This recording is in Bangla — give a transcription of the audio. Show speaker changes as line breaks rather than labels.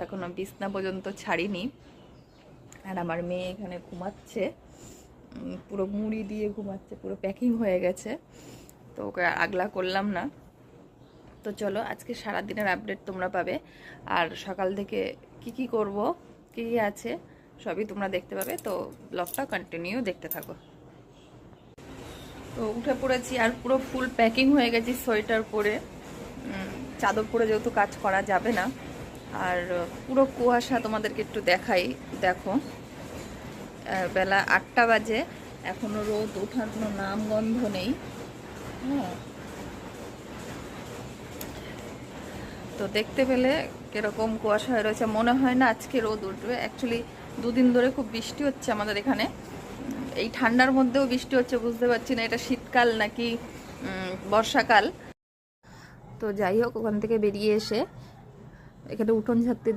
এখনো বিছনা পর্যন্ত ছাড়িনি। আর আমার মেয়ে এখানে ঘুমাচ্ছে, পুরো মুড়ি দিয়ে ঘুমাচ্ছে, পুরো প্যাকিং হয়ে গেছে, তো ওকে আগলা করলাম না। তো চলো আজকে সারাদিনের আপডেট তোমরা পাবে, আর সকাল থেকে কি কি করব, কি কি আছে সবই তোমরা দেখতে পাবে। তো ব্লগটা কন্টিনিউ দেখতে থাকো। তো উঠে পড়েছি আর পুরো ফুল প্যাকিং হয়ে গেছি সোয়েটার পরে, চাদর পরে যেহেতু কাজ করা যাবে না। আর পুরো কুয়াশা, তোমাদেরকে একটু দেখাই, দেখো বেলা 8টা বাজে, এখনো রোদ ওঠার কোনো নাম গন্ধ নেই। হ্যাঁ, তো দেখতে পেলে কিরকম কুয়াশা হয়ে রয়েছে, মনে হয় না আজকে রোদ উঠবে। অ্যাকচুয়ালি দুদিন ধরে খুব বৃষ্টি হচ্ছে আমাদের এখানে, এই ঠান্ডার মধ্যেও বৃষ্টি হচ্ছে, বুঝতে পারছি না এটা শীতকাল নাকি বর্ষাকাল। তো যাই হোক, ওখান থেকে বেরিয়ে এসে এখানে উঠোন ঝাড়তে